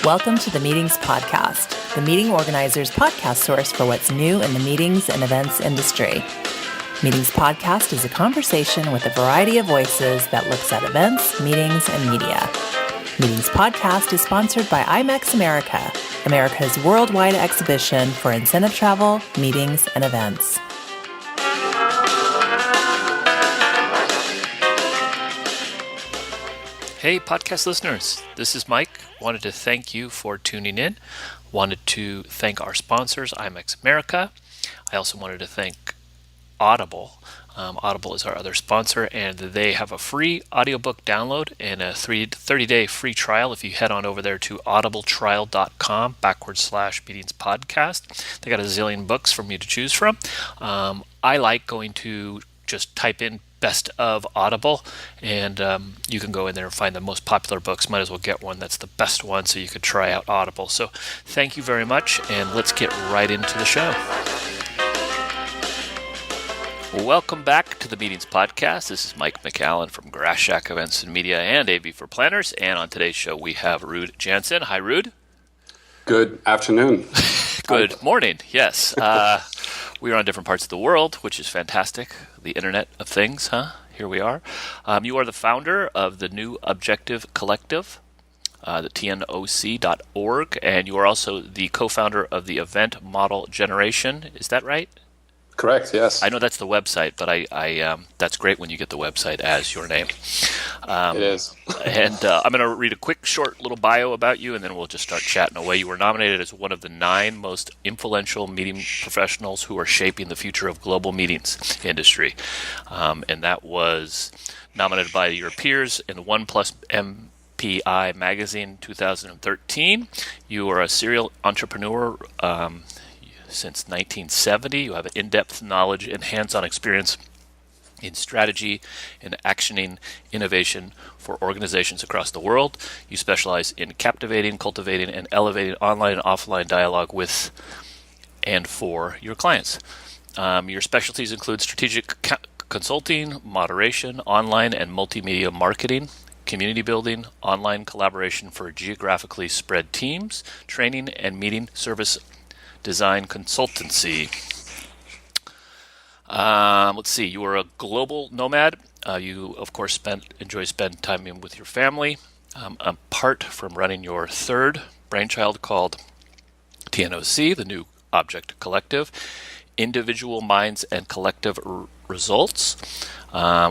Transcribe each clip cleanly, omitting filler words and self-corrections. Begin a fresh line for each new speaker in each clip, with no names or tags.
Welcome to the Meetings Podcast, the meeting organizer's podcast source for what's new in the meetings and events industry. Meetings Podcast is a conversation with a variety of voices that looks at events, meetings, and media. Meetings Podcast is sponsored by IMEX America, America's worldwide exhibition for incentive travel, meetings, and events.
Hey, podcast listeners, this is Mike. Wanted to thank you for tuning in. Wanted to thank our sponsors, IMEX America. I also wanted to thank Audible. Audible is our other sponsor, and they have a free audiobook download and a 30-day free trial if you head on over there to audibletrial.com/meetings podcast. They got a zillion books for me to choose from. I like going to just type in best of Audible, and you can go in there and find the most popular books. Might as well get one that's the best one so you could try out Audible. So thank you very much, and let's get right into the show. Welcome back to the Meetings Podcast. This is Mike McAllen from Grass Shack Events and Media and AV for Planners, and on today's show we have Ruud Janssen. Hi, Ruud.
Good afternoon.
Good morning, yes. We are on different parts of the world, which is fantastic. The Internet of Things, huh? Here we are. You are the founder of the New Objective Collective, the TNOC.org, and you are also the co-founder of the Event Model Generation. Is that right?
Correct, yes.
I know that's the website, but I that's great when you get the website as your name.
It is.
And I'm going to read a quick, short little bio about you, and then we'll just start chatting away. You were nominated as one of the 9 most influential meeting professionals who are shaping the future of global meetings industry. And that was nominated by your peers in the OnePlus MPI Magazine 2013. You are a serial entrepreneur since 1970. You have an in-depth knowledge and hands-on experience in strategy and actioning innovation for organizations across the world. You specialize in captivating, cultivating, and elevating online and offline dialogue with and for your clients. Your specialties include strategic consulting, moderation, online and multimedia marketing, community building, online collaboration for geographically spread teams, training and meeting service design consultancy. Let's see. You are a global nomad. You, of course, enjoy spending time with your family. Apart from running your third brainchild called TNOC, the New Object Collective, Individual Minds and Collective Results,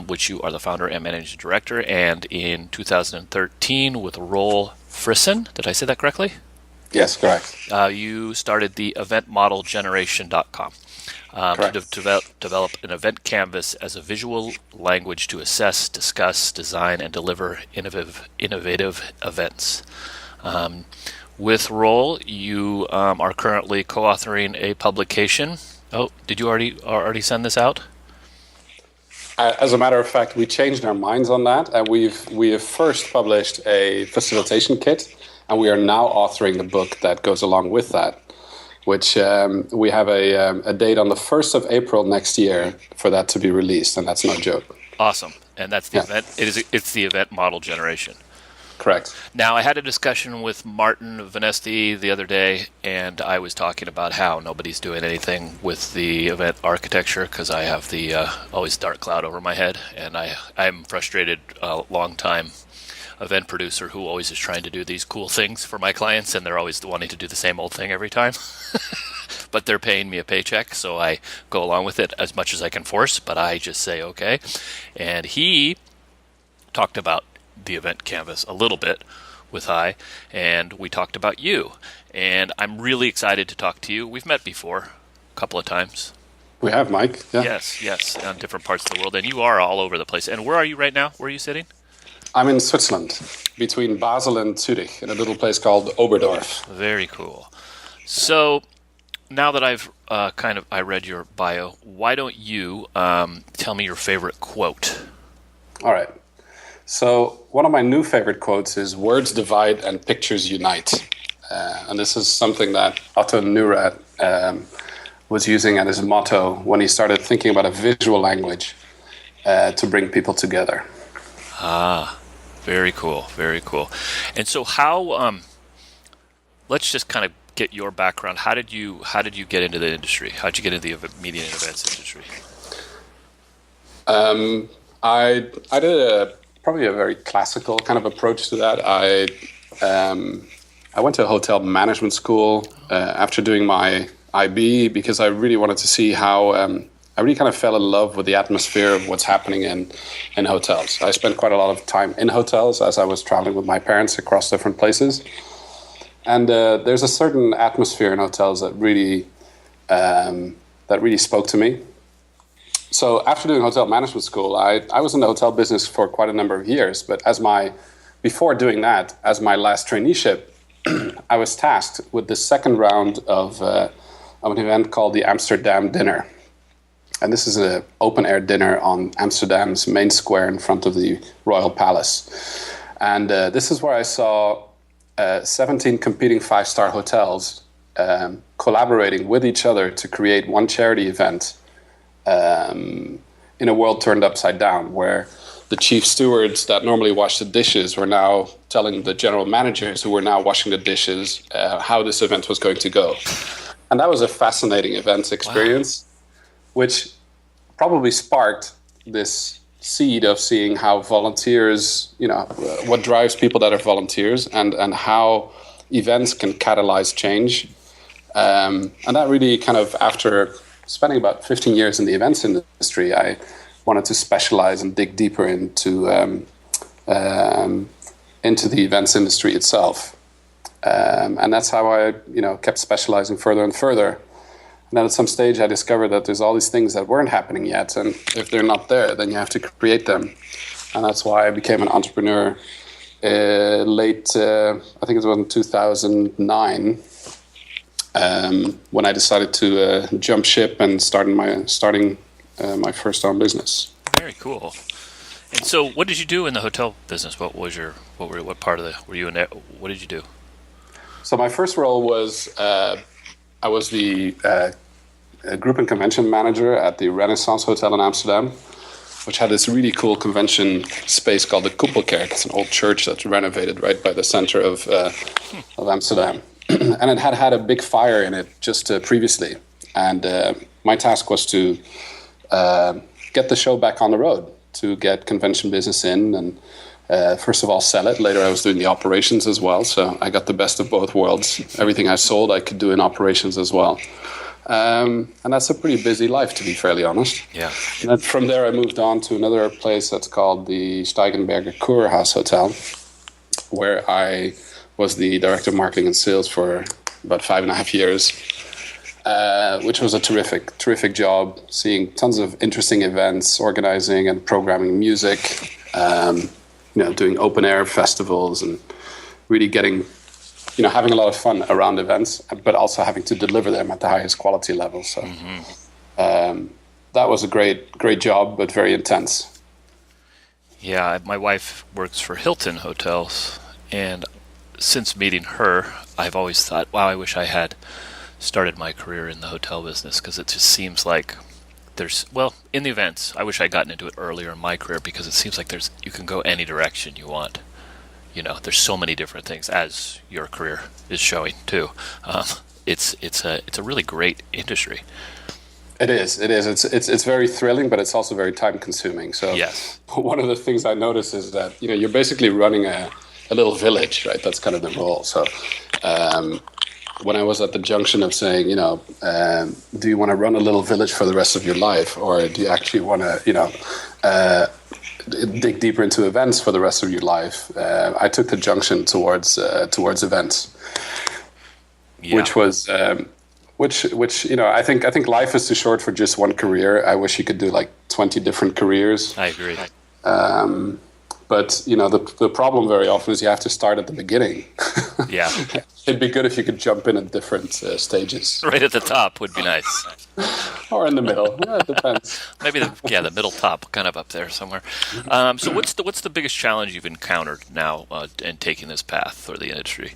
which you are the founder and managing director, and in 2013 with Roel Frissen. Did I say that correctly?
Yes, correct.
You started the eventmodelgeneration.com to develop an event canvas as a visual language to assess, discuss, design, and deliver innovative events. With Roel, you are currently co-authoring a publication. Oh, did you already send this out?
As a matter of fact, we changed our minds on that, and we have first published a facilitation kit. And we are now authoring the book that goes along with that, which we have a date on the 1st of April next year for that to be released, and that's no joke.
Awesome. And that's the event. It's the Event Model Generation.
Correct.
Now, I had a discussion with Martin Vanesti the other day, and I was talking about how nobody's doing anything with the event architecture because I have the always dark cloud over my head, and I'm frustrated a long time event producer who always is trying to do these cool things for my clients, and they're always wanting to do the same old thing every time. But they're paying me a paycheck, so I go along with it as much as I can force, but I just say okay. And he talked about the event canvas a little bit with and we talked about you. And I'm really excited to talk to you. We've met before a couple of times.
We have, Mike. Yeah.
Yes, on different parts of the world. And you are all over the place. And where are you right now? Where are you sitting?
I'm in Switzerland, between Basel and Zurich, in a little place called Oberdorf.
Very cool. So now that I've I read your bio, why don't you tell me your favorite quote?
All right. So one of my new favorite quotes is "Words divide and pictures unite," and this is something that Otto Neurath was using as his motto when he started thinking about a visual language to bring people together.
Ah, very cool, very cool. And so how let's just kind of get your background. How did you get into the industry? How did you get into the media and events industry?
I did probably a very classical kind of approach to that. I went to a hotel management school after doing my IB because I really wanted to see how. I really kind of fell in love with the atmosphere of what's happening in hotels. I spent quite a lot of time in hotels as I was traveling with my parents across different places. And there's a certain atmosphere in hotels that really spoke to me. So after doing hotel management school, I was in the hotel business for quite a number of years. But before doing that, as my last traineeship, I was tasked with the second round of an event called the Amsterdam Dinner. And this is an open-air dinner on Amsterdam's main square in front of the Royal Palace. And this is where I saw 17 competing five-star hotels collaborating with each other to create one charity event in a world turned upside down, where the chief stewards that normally wash the dishes were now telling the general managers who were now washing the dishes how this event was going to go. And that was a fascinating event experience. Wow. Which probably sparked this seed of seeing how volunteers, what drives people that are volunteers and how events can catalyze change. And that really kind of, after spending about 15 years in the events industry, I wanted to specialize and dig deeper into the events industry itself. And that's how I, kept specializing further and further. And then at some stage, I discovered that there's all these things that weren't happening yet. And if they're not there, then you have to create them. And that's why I became an entrepreneur late, I think it was in 2009, when I decided to jump ship and starting my first own business.
Very cool. And so what did you do in the hotel business? What did you do?
So my first role was... I was the group and convention manager at the Renaissance Hotel in Amsterdam, which had this really cool convention space called the Koepelkerk. It's an old church that's renovated right by the center of Amsterdam. And it had a big fire in it just previously. And my task was to get the show back on the road, to get convention business in and first of all, sell it. Later, I was doing the operations as well. So I got the best of both worlds. Everything I sold, I could do in operations as well. And that's a pretty busy life, to be fairly honest.
Yeah.
And then from there, I moved on to another place that's called the Steigenberger Kurhaus Hotel, where I was the director of marketing and sales for about 5.5 years, which was a terrific job, seeing tons of interesting events, organizing and programming music, doing open air festivals and really getting, having a lot of fun around events, but also having to deliver them at the highest quality level. So that was a great job, but very intense.
Yeah, my wife works for Hilton Hotels, and since meeting her, I've always thought, wow, I wish I had started my career in the hotel business, because it just seems like in the events, I wish I'd gotten into it earlier in my career, because it seems like you can go any direction you want. There's so many different things, as your career is showing too. It's a really great industry.
It is. It's very thrilling, but it's also very time consuming. So
yes.
One of the things I notice is that you're basically running a little village, right? That's kind of the role. So when I was at the junction of saying, do you want to run a little village for the rest of your life, or do you actually want to, dig deeper into events for the rest of your life? I took the junction towards events, yeah. Which was, I think life is too short for just one career. I wish you could do like 20 different careers.
I agree.
But the problem very often is you have to start at the beginning.
Yeah,
it'd be good if you could jump in at different stages.
Right at the top would be nice,
or in the middle. Yeah, it depends.
Maybe the middle top, kind of up there somewhere. So what's the biggest challenge you've encountered now in taking this path for the industry?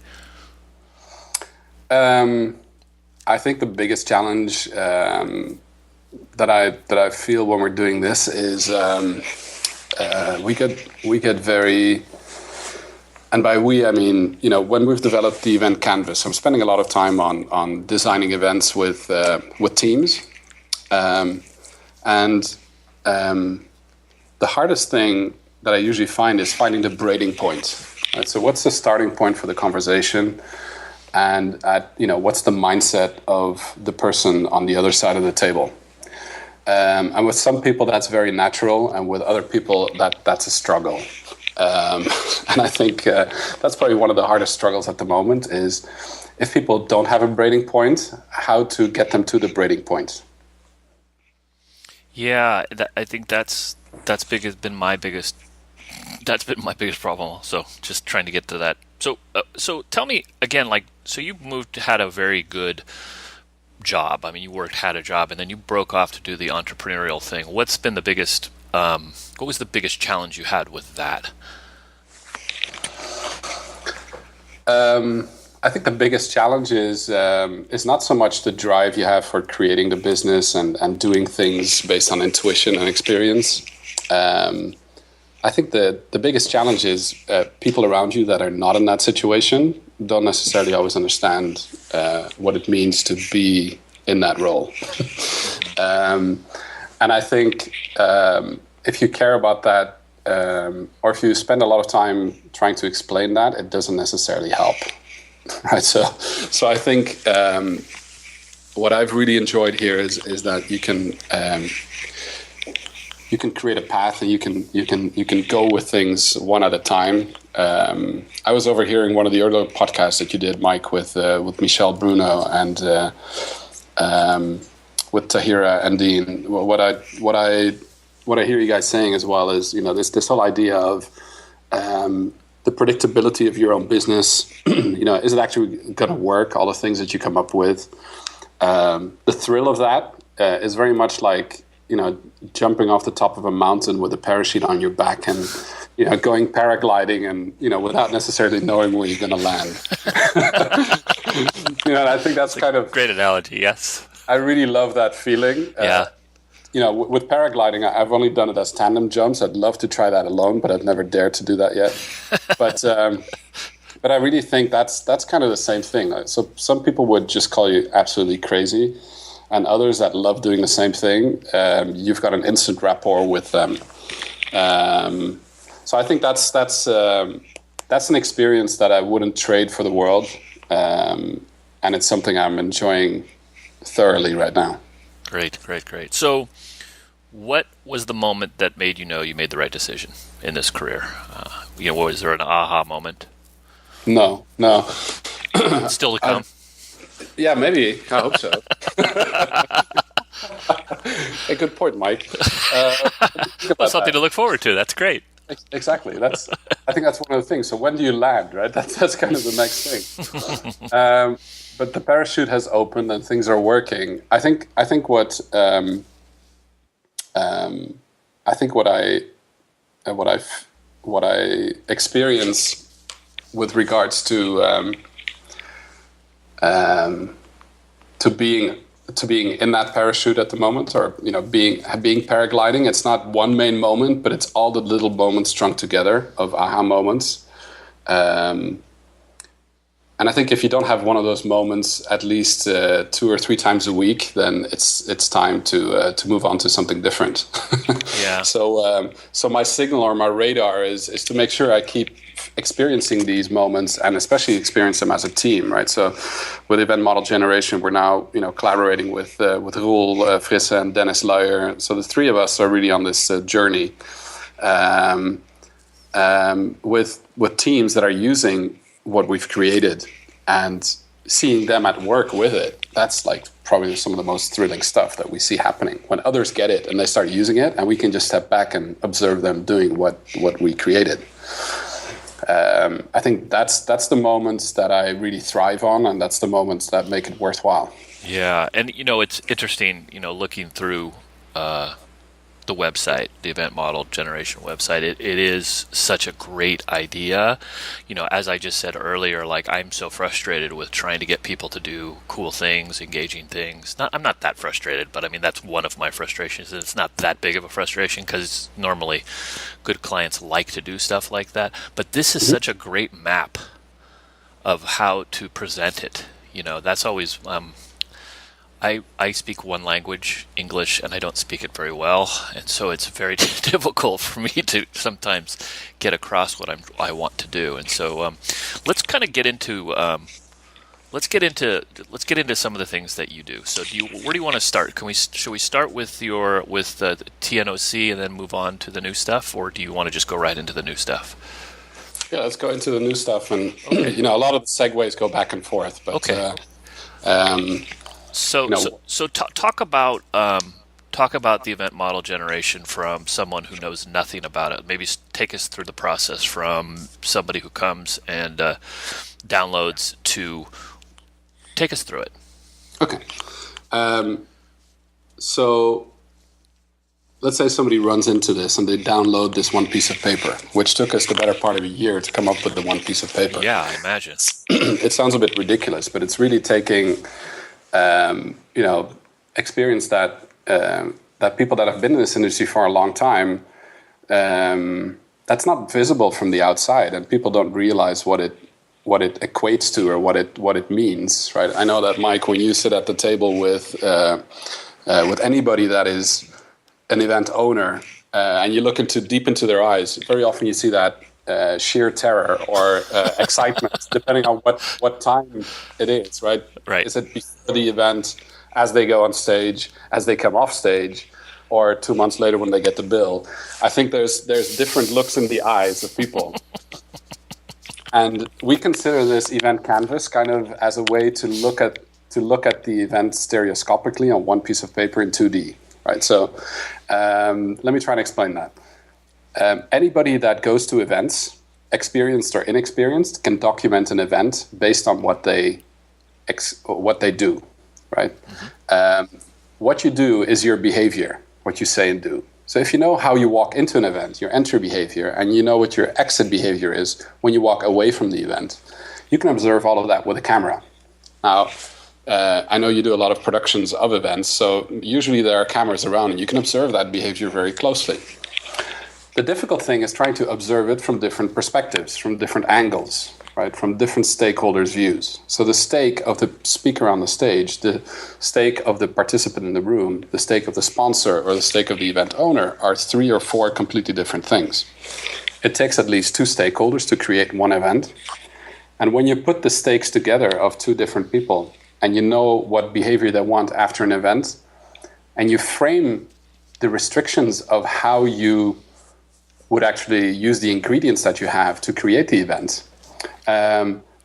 I think the biggest challenge that I feel when we're doing this is we get very And by we, I mean, when we've developed the event canvas, I'm spending a lot of time on designing events with teams. And the hardest thing that I usually find is finding the braiding point. Right? So what's the starting point for the conversation? And what's the mindset of the person on the other side of the table? And with some people, that's very natural. And with other people, that's a struggle. And I think that's probably one of the hardest struggles at the moment is if people don't have a braiding point, how to get them to the braiding point.
Yeah, I think that's been my biggest problem also, just trying to get to that. So tell me again, so you had a very good job. I mean, you had a job, and then you broke off to do the entrepreneurial thing. What's been the biggest? What was the biggest challenge you had with that?
I think the biggest challenge is not so much the drive you have for creating the business and doing things based on intuition and experience. I think the biggest challenge is people around you that are not in that situation don't necessarily always understand what it means to be in that role. And I think if you care about that, or if you spend a lot of time trying to explain that, it doesn't necessarily help. Right. So I think what I've really enjoyed here is that you can create a path and you can go with things one at a time. I was overhearing one of the earlier podcasts that you did, Mike, with Michel Bruno and with Tahira and Dean. What I hear you guys saying as well is this whole idea of the predictability of your own business. Is it actually going to work? All the things that you come up with. The thrill of that is very much like jumping off the top of a mountain with a parachute on your back and going paragliding and without necessarily knowing where you're going to land. And I think that's kind of
great analogy. Yes,
I really love that feeling.
Yeah.
With paragliding, I've only done it as tandem jumps. I'd love to try that alone, but I've never dared to do that yet. But I really think that's kind of the same thing. So some people would just call you absolutely crazy, and others that love doing the same thing, you've got an instant rapport with them. So I think that's an experience that I wouldn't trade for the world, and it's something I'm enjoying thoroughly right now.
Great. So what was the moment that made you made the right decision in this career? Was there an aha moment?
No.
Still to come?
Yeah, maybe. I hope so. A good point, Mike.
Something to look forward to. That's great.
Exactly. I think that's one of the things. So when do you land, right? That's kind of the next thing. But the parachute has opened and things are working. I think what I experience with regards to being in that parachute at the moment, or being paragliding. It's not one main moment, but it's all the little moments strung together of aha moments. And I think if you don't have one of those moments at least 2 or 3 times a week, then it's time to move on to something different.
Yeah.
So my signal or my radar is to make sure I keep experiencing these moments, and especially experience them as a team, right? So with Event Model Generation, we're now collaborating with Roel Frissen and Dennis Luijer. So the 3 of us are really on this journey with teams that are using what we've created and seeing them at work with it. That's probably some of the most thrilling stuff that we see happening when others get it and they start using it, and we can just step back and observe them doing what we created. I think that's the moments that I really thrive on, and that's the moments that make it worthwhile.
Yeah, and it's interesting, looking through the website, the event model generation website. It is such a great idea. As I just said earlier, like, I'm so frustrated with trying to get people to do cool things, engaging things. I'm not that frustrated, but I mean, that's one of my frustrations. It's not that big of a frustration because normally good clients like to do stuff like that. But this is such a great map of how to present it. That's always... I speak one language, English, and I don't speak it very well, and so it's very difficult for me to sometimes get across what I want to do. And so let's kind of get into some of the things that you do. So where do you want to start? Should we start with the TNOC and then move on to the new stuff, or do you want to just go right into the new stuff?
Yeah, let's go into the new stuff, and a lot of the segues go back and forth. But,
okay. So talk about the event model generation from someone who knows nothing about it. Maybe take us through the process from somebody who comes and downloads to take us through it.
Okay. So let's say somebody runs into this and they download this one piece of paper, which took us the better part of a year to come up with the one piece of paper.
Yeah, I imagine.
It sounds a bit ridiculous, but it's really taking... experience that people that have been in this industry for a long time, that's not visible from the outside, and people don't realize what it equates to or what it means, right? I know that, Mike, when you sit at the table with anybody that is an event owner, and you look deep into their eyes, very often you see that sheer terror or excitement, depending on what time it is, right?
Right.
Is it before the event, as they go on stage, as they come off stage, or 2 months later when they get the bill? I think there's different looks in the eyes of people. And we consider this event canvas kind of as a way to look at the event stereoscopically on one piece of paper in 2D, right? So let me try and explain that. Anybody that goes to events, experienced or inexperienced, can document an event based on what they do, right? Mm-hmm. What you do is your behavior, what you say and do. So if you know how you walk into an event, your entry behavior, and you know what your exit behavior is when you walk away from the event, you can observe all of that with a camera. Now, I know you do a lot of productions of events, so usually there are cameras around and you can observe that behavior very closely. The difficult thing is trying to observe it from different perspectives, from different angles, right? From different stakeholders' views. So the stake of the speaker on the stage, the stake of the participant in the room, the stake of the sponsor, or the stake of the event owner are 3 or 4 completely different things. It takes at least 2 stakeholders to create one event. And when you put the stakes together of 2 different people, and you know what behavior they want after an event, and you frame the restrictions of how you would actually use the ingredients that you have to create the event.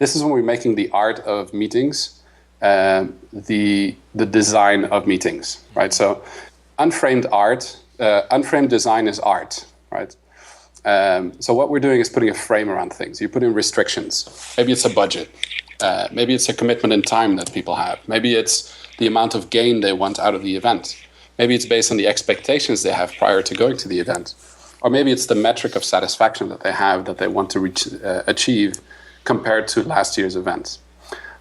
This is when we're making the art of meetings, the design of meetings, right? So unframed design is art, right? So what we're doing is putting a frame around things. You put in restrictions. Maybe it's a budget. Maybe it's a commitment in time that people have. Maybe it's the amount of gain they want out of the event. Maybe it's based on the expectations they have prior to going to the event. Or maybe it's the metric of satisfaction that they have that they want to achieve compared to last year's events.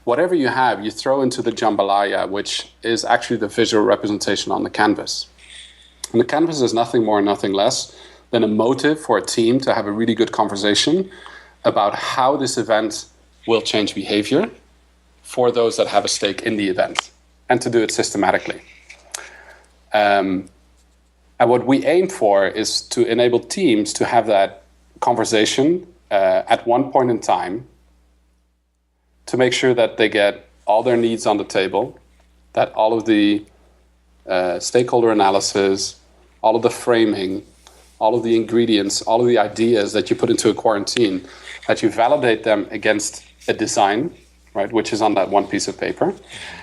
Whatever you have, you throw into the jambalaya, which is actually the visual representation on the canvas. And the canvas is nothing more, nothing less than a motive for a team to have a really good conversation about how this event will change behavior for those that have a stake in the event, and to do it systematically. And what we aim for is to enable teams to have that conversation at one point in time to make sure that they get all their needs on the table, that all of the stakeholder analysis, all of the framing, all of the ingredients, all of the ideas that you put into a quarantine, that you validate them against a design, right, which is on that one piece of paper,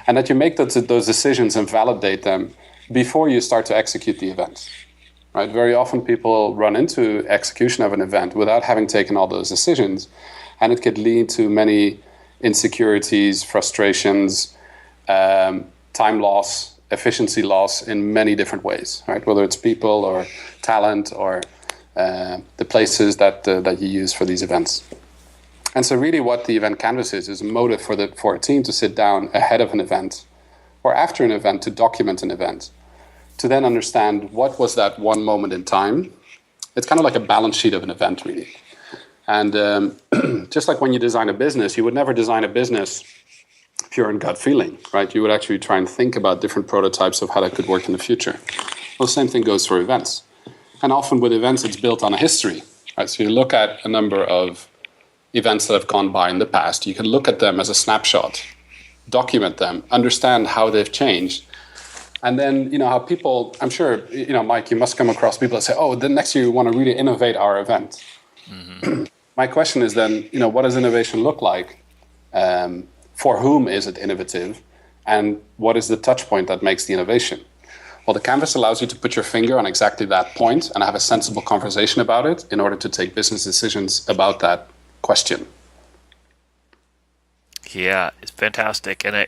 and that you make those decisions and validate them before you start to execute the event. Right? Very often people run into execution of an event without having taken all those decisions, and it could lead to many insecurities, frustrations, time loss, efficiency loss in many different ways, right? Whether it's people or talent or the places that you use for these events. And so really what the event canvas is a motive for a team to sit down ahead of an event or after an event to document an event, to then understand what was that one moment in time. It's kind of like a balance sheet of an event, really. And just like when you design a business, you would never design a business pure and gut feeling, right? You would actually try and think about different prototypes of how that could work in the future. Well, the same thing goes for events. And often with events, it's built on a history, right? So you look at a number of events that have gone by in the past. You can look at them as a snapshot, document them, understand how they've changed. And then, how people, I'm sure, Mike, you must come across people that say, oh, then next year we want to really innovate our event. Mm-hmm. My question is then, what does innovation look like? For whom is it innovative? And what is the touch point that makes the innovation? Well, the canvas allows you to put your finger on exactly that point and have a sensible conversation about it in order to take business decisions about that question.
Yeah, it's fantastic, and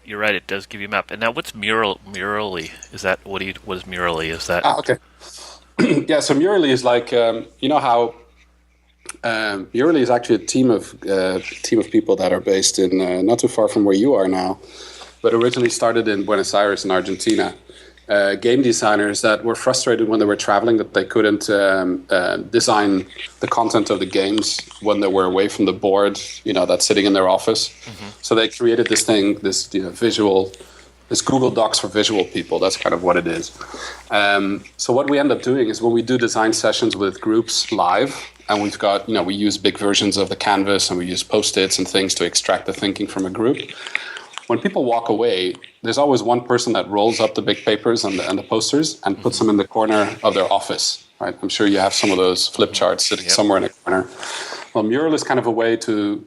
you're right. It does give you a map. And now, what's Murally? Is that what is Murally? Is that
okay? Yeah, so Murally is like how Murally is actually a team of people that are based in not too far from where you are now, but originally started in Buenos Aires in Argentina. Game designers that were frustrated when they were traveling that they couldn't design the content of the games when they were away from the board, that's sitting in their office. Mm-hmm. So they created this thing, this Google Docs for visual people. That's kind of what it is. So what we end up doing is when we do design sessions with groups live, and we've got, we use big versions of the canvas and we use Post-its and things to extract the thinking from a group. When people walk away, there's always one person that rolls up the big papers and the posters and puts them in the corner of their office, right? I'm sure you have some of those flip charts sitting somewhere in a corner. Well, Mural is kind of a way to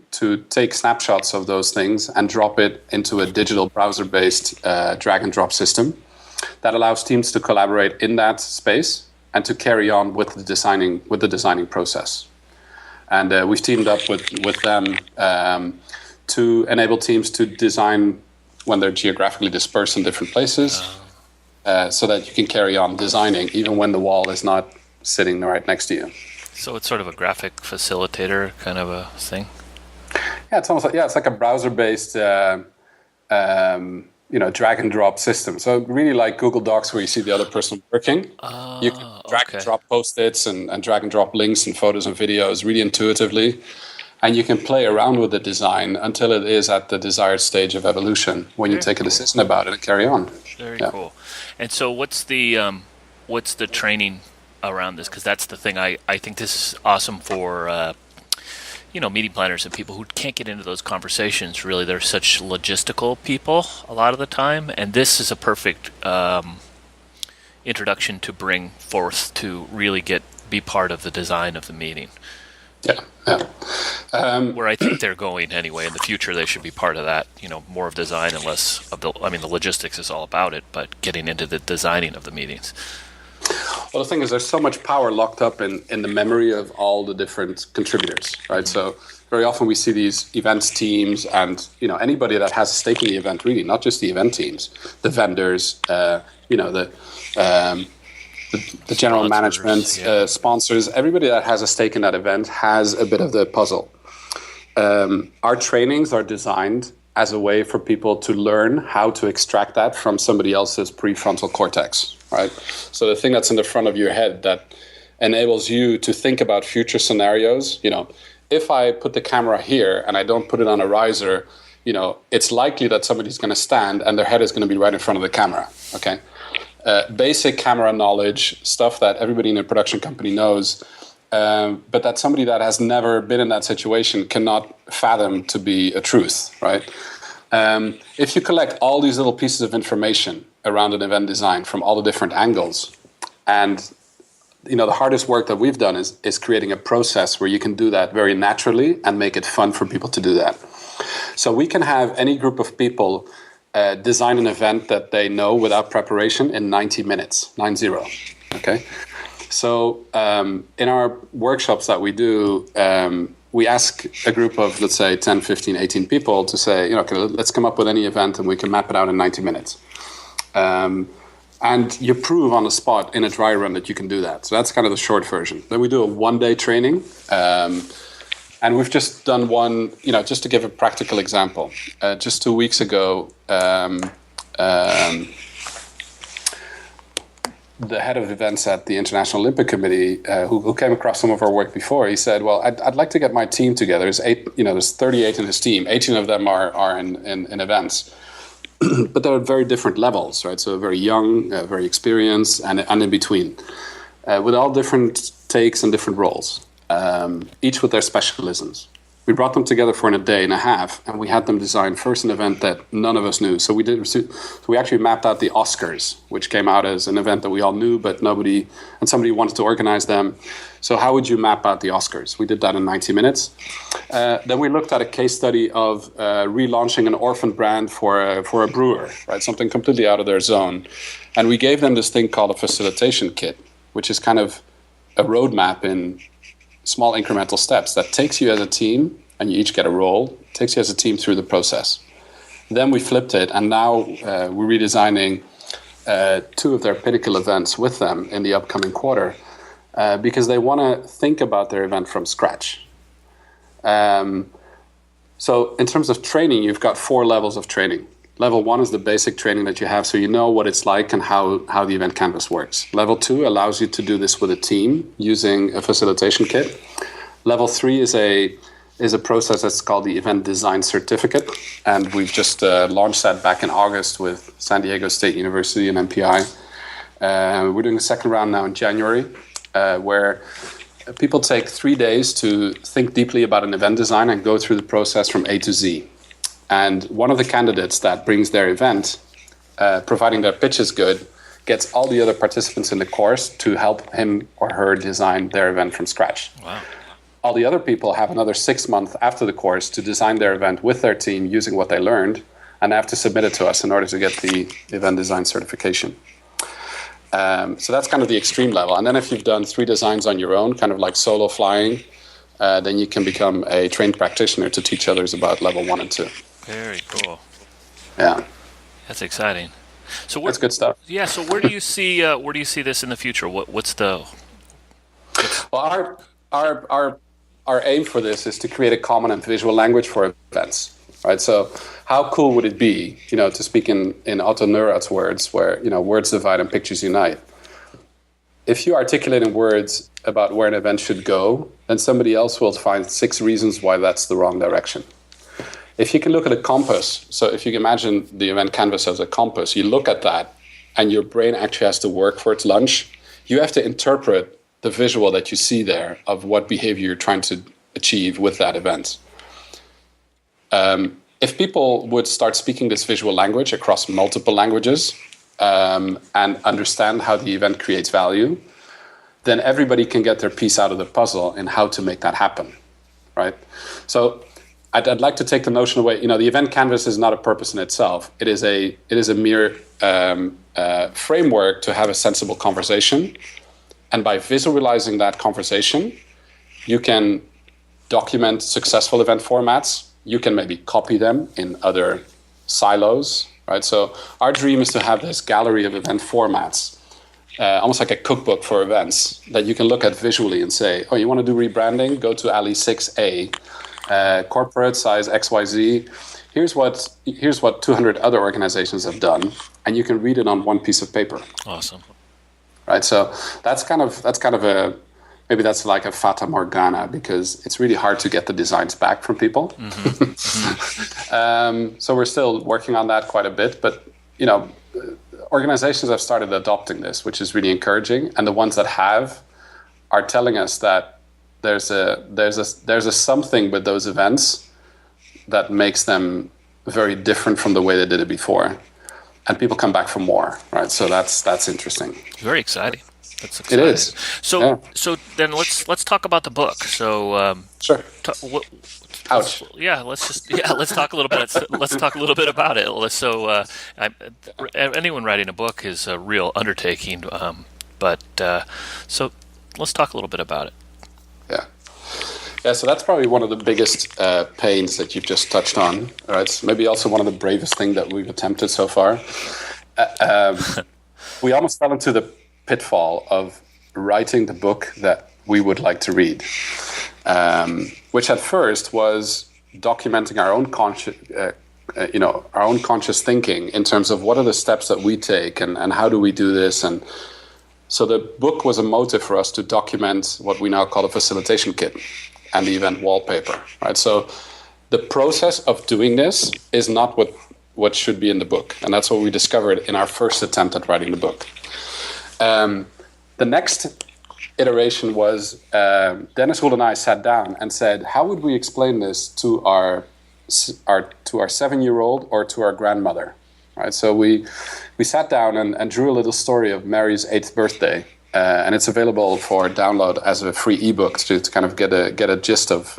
take snapshots of those things and drop it into a digital browser-based drag and drop system that allows teams to collaborate in that space and to carry on with the designing process. And we've teamed up with them to enable teams to design when they're geographically dispersed in different places, so that you can carry on designing even when the wall is not sitting right next to you.
So it's sort of a graphic facilitator kind of a thing?
Yeah, it's almost like, it's like a browser-based drag and drop system. So really like Google Docs where you see the other person working. You can drag and drop Post-its and drag and drop links and photos and videos really intuitively. And you can play around with the design until it is at the desired stage of evolution when you take a decision about it and carry on.
Very cool. And so what's the training around this? Because that's the thing. I think this is awesome for meeting planners and people who can't get into those conversations. Really, they're such logistical people a lot of the time. And this is a perfect introduction to bring forth to really be part of the design of the meeting.
Yeah.
Where I think they're going anyway. In the future, they should be part of that, more of design and less of the logistics is all about it, but getting into the designing of the meetings.
Well, the thing is, there's so much power locked up in the memory of all the different contributors, right? Mm-hmm. So very often we see these events teams and, anybody that has a stake in the event, really, not just the event teams, the vendors, the general management, sponsors, everybody that has a stake in that event has a bit of the puzzle. Our trainings are designed as a way for people to learn how to extract that from somebody else's prefrontal cortex, right? So the thing that's in the front of your head that enables you to think about future scenarios, if I put the camera here and I don't put it on a riser, it's likely that somebody's going to stand and their head is going to be right in front of the camera, okay? Basic camera knowledge, stuff that everybody in a production company knows, but that somebody that has never been in that situation cannot fathom to be a truth, right? If you collect all these little pieces of information around an event design from all the different angles, and the hardest work that we've done is creating a process where you can do that very naturally and make it fun for people to do that. So we can have any group of people design an event that they know without preparation in 90 minutes, 90, okay? So in our workshops that we do, we ask a group of, let's say, 10, 15, 18 people to say, okay, let's come up with any event and we can map it out in 90 minutes. And you prove on the spot in a dry run that you can do that. So that's kind of the short version. Then we do a one-day training. And we've just done one, just to give a practical example. Just 2 weeks ago, the head of events at the International Olympic Committee, who came across some of our work before, he said, "Well, I'd like to get my team together. There's 38 in his team. 18 of them are in events, but they're at very different levels, right? So very young, very experienced, and in between, with all different takes and different roles, each with their specialisms." We brought them together for a day and a half, and we had them design first an event that none of us knew. So we actually mapped out the Oscars, which came out as an event that we all knew, but somebody wanted to organize them. So how would you map out the Oscars? We did that in 90 minutes. Then we looked at a case study of relaunching an orphan brand for a brewer, right? Something completely out of their zone. And we gave them this thing called a facilitation kit, which is kind of a roadmap in small incremental steps that takes you as a team, and you each get a role, takes you as a team through the process. Then we flipped it, and now we're redesigning 2 of their pinnacle events with them in the upcoming quarter because they want to think about their event from scratch. So in terms of training, you've got 4 levels of training. Level 1 is the basic training that you have, so you know what it's like and how the event canvas works. Level 2 allows you to do this with a team using a facilitation kit. Level 3 is a process that's called the Event Design Certificate, and we've just launched that back in August with San Diego State University and MPI. We're doing a second round now in January, where people take 3 days to think deeply about an event design and go through the process from A to Z. And one of the candidates that brings their event, providing their pitch is good, gets all the other participants in the course to help him or her design their event from scratch.
Wow.
All the other people have another 6 months after the course to design their event with their team using what they learned, and they have to submit it to us in order to get the event design certification. So that's kind of the extreme level. And then if you've done 3 designs on your own, kind of like solo flying, then you can become a trained practitioner to teach others about level 1 and 2.
Very cool.
Yeah,
that's exciting. So
that's good stuff.
Yeah. So where do you see this in the future?
Well, our aim for this is to create a common and visual language for events, right? So how cool would it be, to speak in Otto Neurath's words, where words divide and pictures unite? If you articulate in words about where an event should go, then somebody else will find 6 reasons why that's the wrong direction. If you can look at a compass, so if you can imagine the event canvas as a compass, you look at that and your brain actually has to work for its lunch. You have to interpret the visual that you see there of what behavior you're trying to achieve with that event. If people would start speaking this visual language across multiple languages and understand how the event creates value, then everybody can get their piece out of the puzzle in how to make that happen, right? So I'd like to take the notion away. The event canvas is not a purpose in itself. It is a mere framework to have a sensible conversation. And by visualizing that conversation, you can document successful event formats. You can maybe copy them in other silos, right? So our dream is to have this gallery of event formats, almost like a cookbook for events that you can look at visually and say, oh, you want to do rebranding? Go to alley 6A. Corporate size XYZ. Here's what 200 other organizations have done, and you can read it on one piece of paper.
Awesome.
Right. So that's kind of maybe that's like a fata morgana, because it's really hard to get the designs back from people. Mm-hmm. Mm-hmm. So we're still working on that quite a bit, but organizations have started adopting this, which is really encouraging, and the ones that have are telling us that there's a something with those events that makes them very different from the way they did it before, and people come back for more, right? So that's interesting.
Very exciting. That's exciting.
It is.
So then let's talk about the book. So
sure. Ouch.
Yeah, let's talk a little bit. Let's talk a little bit about it. So anyone writing a book is a real undertaking, but let's talk a little bit about it.
Yeah, so that's probably one of the biggest pains that you've just touched on, right? Maybe also one of the bravest things that we've attempted so far. we almost fell into the pitfall of writing the book that we would like to read, which at first was documenting our own conscious thinking in terms of what are the steps that we take and how do we do this. And so the book was a motive for us to document what we now call a facilitation kit and the event wallpaper, right? So the process of doing this is not what should be in the book. And that's what we discovered in our first attempt at writing the book. The next iteration was Dennis, Roel, and I sat down and said, how would we explain this to our 7-year-old or to our grandmother? Right. So we sat down and drew a little story of Mary's 8th birthday, and it's available for download as a free ebook to kind of get a gist of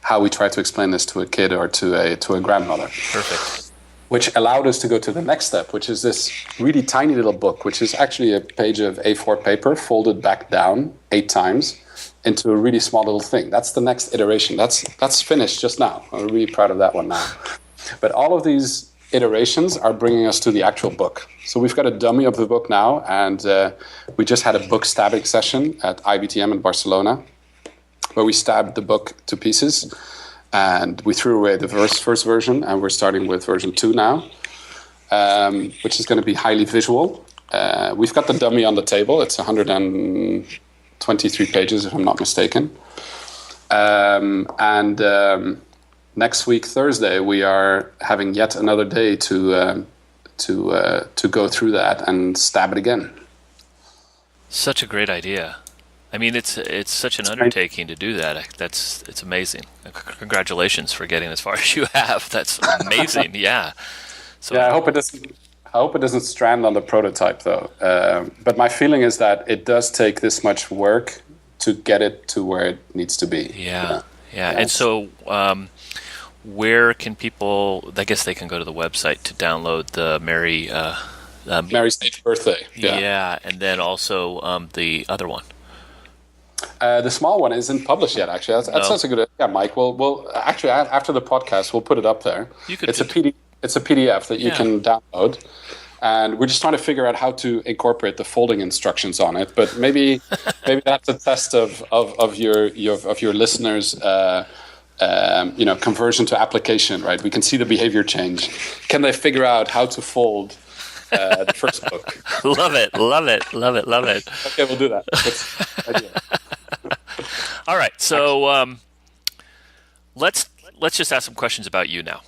how we try to explain this to a kid or to a grandmother.
Perfect.
Which allowed us to go to the next step, which is this really tiny little book, which is actually a page of A4 paper folded back down 8 times into a really small little thing. That's the next iteration. That's finished just now. I'm really proud of that one now. But all of these iterations are bringing us to the actual book. So we've got a dummy of the book now, and we just had a book stabbing session at IBTM in Barcelona, where we stabbed the book to pieces. And we threw away the first version, and we're starting with version 2 now, which is going to be highly visual. We've got the dummy on the table. It's 123 pages, if I'm not mistaken. Next week, Thursday, we are having yet another day to go through that and stab it again.
Such a great idea. I mean, it's such an undertaking to do that. It's amazing. Congratulations for getting as far as you have. That's amazing. Yeah. So
yeah, I hope it doesn't strand on the prototype though. But my feeling is that it does take this much work to get it to where it needs to be.
Yeah. And so, where can people? I guess they can go to the website to download the Mary's
8th birthday.
Yeah, and then also the other one.
The small one isn't published yet, actually. That's a good idea, Mike. We'll actually, after the podcast, we'll put it up there. It's a PDF that you can download. And we're just trying to figure out how to incorporate the folding instructions on it. But maybe that's a test of your listeners' conversion to application, right? We can see the behavior change. Can they figure out how to fold the first book?
Love it.
Okay, we'll do that. That's the idea.
All right, so let's just ask some questions about you now.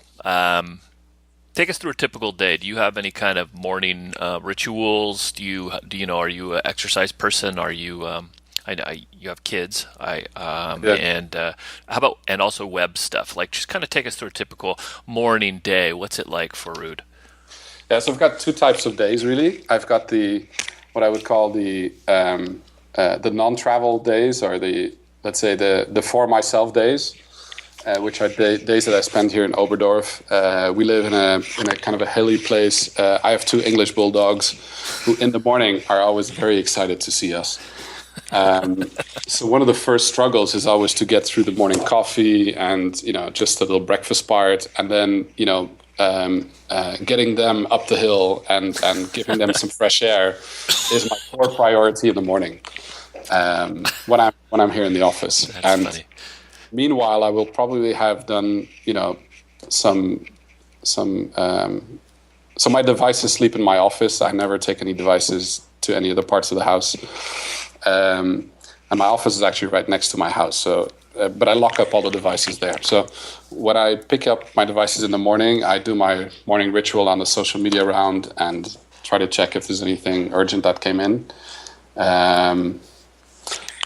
Take us through a typical day. Do you have any kind of morning rituals? Are you an exercise person? Are you? You have kids. And how about also web stuff? Like, just kind of take us through a typical morning day. What's it like for Ruud?
Yeah, so I've got 2 types of days really. I've got what I would call the non-travel days, or the for myself days, which are days that I spend here in Oberdorf. We live in a kind of a hilly place. I have 2 English bulldogs who in the morning are always very excited to see us. So one of the first struggles is always to get through the morning coffee and, just a little breakfast part, and then, getting them up the hill and giving them some fresh air is my core priority in the morning. When I'm here in the office.
That's funny.
Meanwhile, I will probably have done, some. So my devices sleep in my office. I never take any devices to any other parts of the house, and my office is actually right next to my house. So, but I lock up all the devices there. So when I pick up my devices in the morning, I do my morning ritual on the social media round and try to check if there's anything urgent that came in.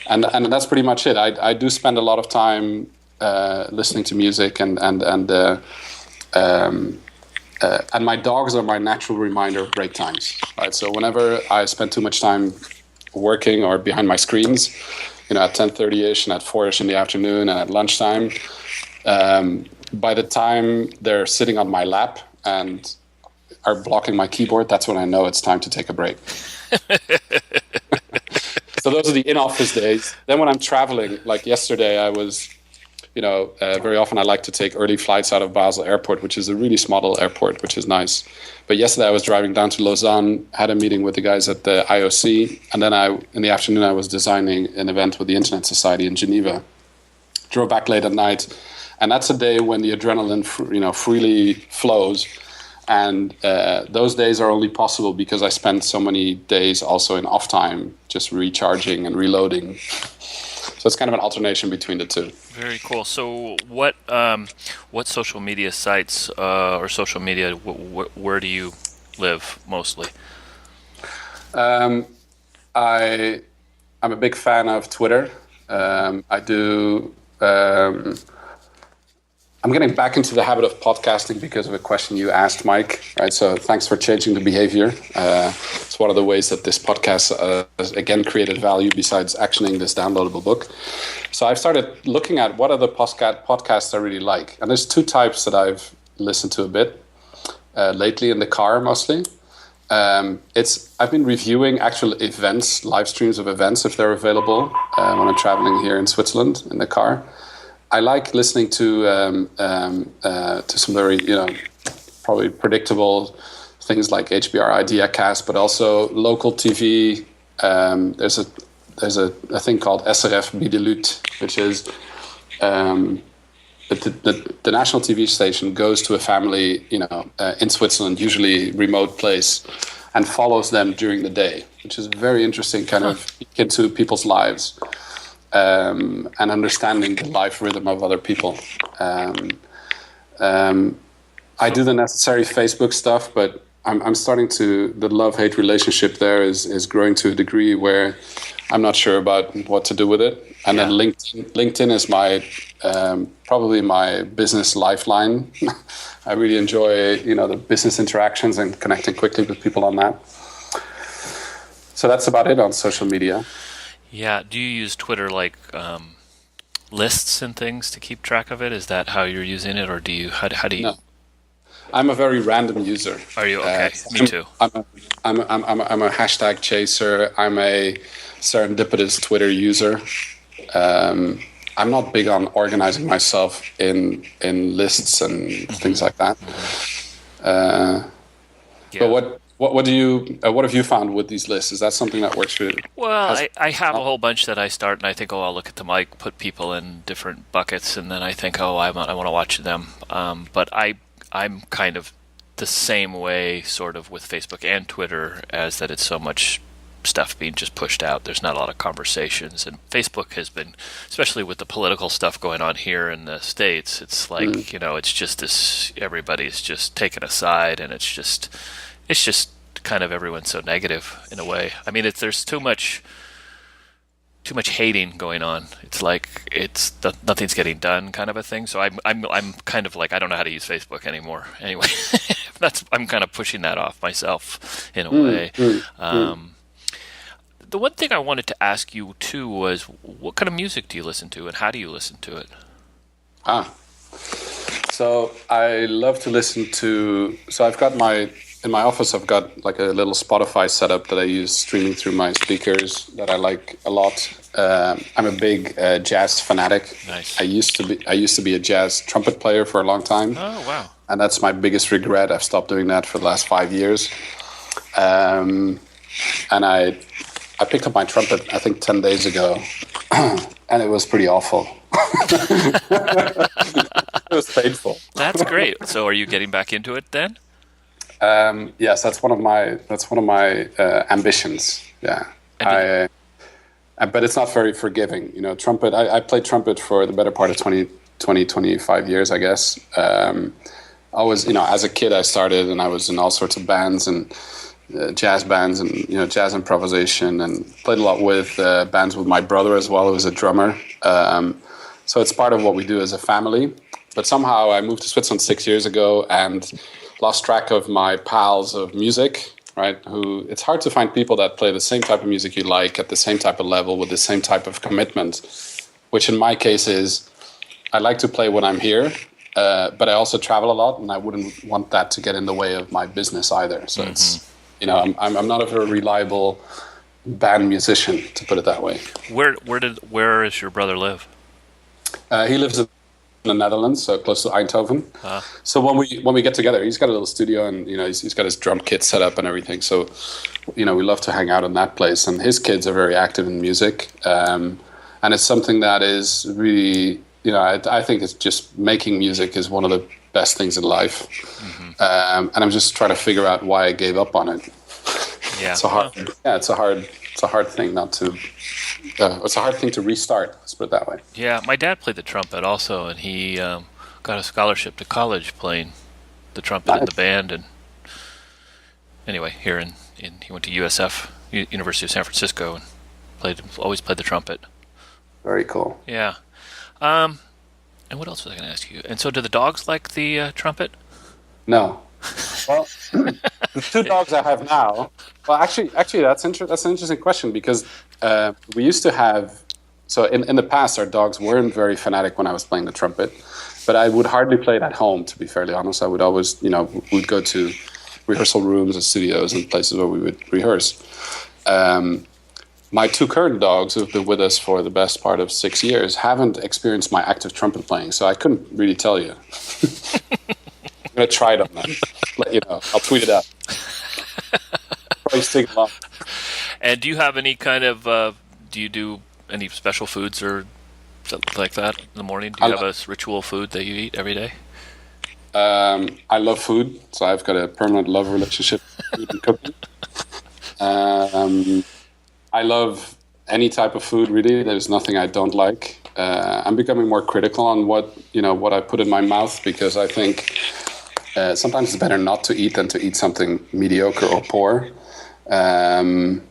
And that's pretty much it. I do spend a lot of time listening to music, and my dogs are my natural reminder of break times. Right, so whenever I spend too much time working or behind my screens, at 10:30ish and at 4ish in the afternoon and at lunchtime, by the time they're sitting on my lap and are blocking my keyboard, that's when I know it's time to take a break. So those are the in-office days. Then when I'm traveling, like yesterday, I was very often I like to take early flights out of Basel Airport, which is a really small airport, which is nice. But yesterday I was driving down to Lausanne, had a meeting with the guys at the IOC, and then in the afternoon I was designing an event with the Internet Society in Geneva. Drove back late at night, and that's a day when the adrenaline, freely flows. And those days are only possible because I spend so many days also in off time, just recharging and reloading. So it's kind of an alternation between the two.
Very cool. So what social media sites or social media, where do you live mostly?
I'm a big fan of Twitter. I'm getting back into the habit of podcasting because of a question you asked, Mike. Right, so thanks for changing the behavior. It's one of the ways that this podcast has again created value besides actioning this downloadable book. So I've started looking at what are the podcasts I really like. And there's two types that I've listened to a bit lately in the car mostly. I've been reviewing actual events, live streams of events if they're available when I'm traveling here in Switzerland in the car. I like listening to some very, probably predictable things like HBR IdeaCast, but also local TV. There's a thing called SRF Bidelut, which is the national TV station goes to a family, in Switzerland, usually remote place, and follows them during the day, which is very interesting, kind of into people's lives. And understanding the life rhythm of other people. I do the necessary Facebook stuff, but I'm starting to, the love-hate relationship there is growing to a degree where I'm not sure about what to do with it. And then LinkedIn is probably my business lifeline. I really enjoy, the business interactions and connecting quickly with people on that. So that's about it on social media.
Yeah. Do you use Twitter like lists and things to keep track of it? Is that how you're using it, or do you? How do you?
No. I'm a very random user.
Are you okay? Me too.
I'm a hashtag chaser. I'm a serendipitous Twitter user. I'm not big on organizing myself in lists and things like that. But what have you found with these lists? Is that something that works for you?
Well, I have a whole bunch that I start, and I think, I'll look at the mic, put people in different buckets, and then I think, I want to watch them. But I'm kind of the same way, sort of, with Facebook and Twitter, as that it's so much stuff being just pushed out. There's not a lot of conversations, and Facebook has been, especially with the political stuff going on here in the States, it's like, it's just this, everybody's just taken aside, and it's just kind of everyone's so negative in a way. I mean, there's too much hating going on. It's like nothing's getting done, kind of a thing. So I'm kind of like, I don't know how to use Facebook anymore. Anyway, I'm kind of pushing that off myself in a way. The one thing I wanted to ask you too was, what kind of music do you listen to, and how do you listen to it?
So I love to listen to. So in my office, I've got like a little Spotify setup that I use streaming through my speakers that I like a lot. I'm a big jazz fanatic.
Nice. I
used to be a jazz trumpet player for a long time.
Oh, wow.
And that's my biggest regret. I've stopped doing that for the last 5 years. And I picked up my trumpet, I think, 10 days ago, and it was pretty awful. It was painful.
That's great. So are you getting back into it then?
Yes, that's one of my ambitions. Yeah, but it's not very forgiving. Trumpet. I played trumpet for the better part of 25 years, I guess. I was, as a kid, I started, and I was in all sorts of bands and jazz bands and jazz improvisation, and played a lot with bands with my brother as well, who was a drummer. So it's part of what we do as a family. But somehow I moved to Switzerland 6 years ago and lost track of my pals of music, right? It's hard to find people that play the same type of music you like at the same type of level with the same type of commitment, which in my case is I like to play when I'm here, but I also travel a lot, and I wouldn't want that to get in the way of my business either. So it's, I'm not a very reliable band musician, to put it that way.
Where does your brother live?
He lives the Netherlands, so close to Eindhoven. So when we get together, he's got a little studio, and he's got his drum kit set up and everything. So we love to hang out in that place. And his kids are very active in music, and it's something that is really, I think it's just making music is one of the best things in life. Mm-hmm. And I'm just trying to figure out why I gave up on it.
Yeah,
it's a hard thing not to. It's a hard thing to restart. Let's put it that way.
Yeah, my dad played the trumpet also, and he got a scholarship to college playing the trumpet in the band. And anyway, he went to USF, University of San Francisco, and always played the trumpet. Very
cool.
Yeah. And what else was I going to ask you? And so, do the dogs like the trumpet?
No. Well, the two dogs I have now. Well, actually, that's an interesting question, because we used to have. So in the past, our dogs weren't very fanatic when I was playing the trumpet, but I would hardly play it at home. To be fairly honest, I would always, we'd go to rehearsal rooms and studios and places where we would rehearse. My two current dogs, who've been with us for the best part of 6 years, haven't experienced my active trumpet playing, so I couldn't really tell you. I'm going to try it on them. Let you know. I'll tweet it out. Probably stick along.
And do you have any kind of, do you do any special foods or something like that in the morning? Do you have a ritual food that you eat every day?
I love food, so I've got a permanent love relationship with food and cooking. I love any type of food, really. There's nothing I don't like. I'm becoming more critical on what I put in my mouth, because I think sometimes it's better not to eat than to eat something mediocre or poor. And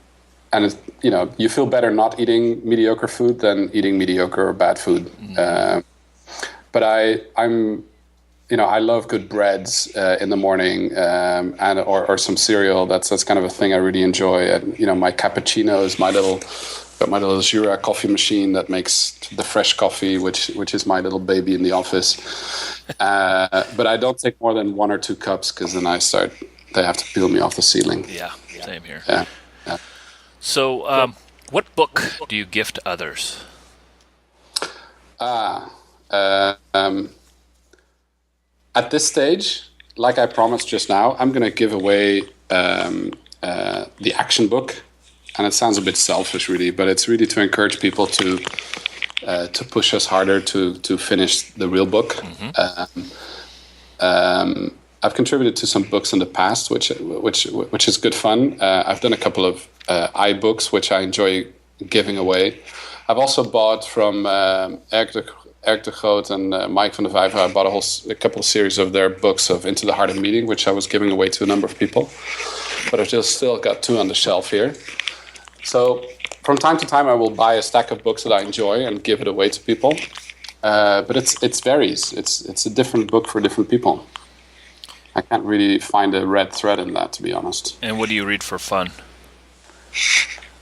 you feel better not eating mediocre food than eating mediocre or bad food. Mm-hmm. But I love good breads in the morning, or some cereal. That's kind of a thing I really enjoy. And, my cappuccino is my little Jura coffee machine that makes the fresh coffee, which is my little baby in the office. But I don't take more than 1 or 2 cups, because then they have to peel me off the ceiling.
Yeah, same here.
Yeah.
So, what book do you gift others?
At this stage, like I promised just now, I'm going to give away the action book. And it sounds a bit selfish, really, but it's really to encourage people to push us harder to finish the real book. Mm-hmm. I've contributed to some books in the past, which is good fun. I've done a couple of iBooks, which I enjoy giving away. I've also bought from Erk de Groot and Mike van der Vijver. I bought a couple of series of their books of Into the Heart of Meeting, which I was giving away to a number of people. But I've just still got 2 on the shelf here. So from time to time, I will buy a stack of books that I enjoy and give it away to people. But it varies. It's a different book for different people. I can't really find a red thread in that, to be honest.
And what do you read for fun?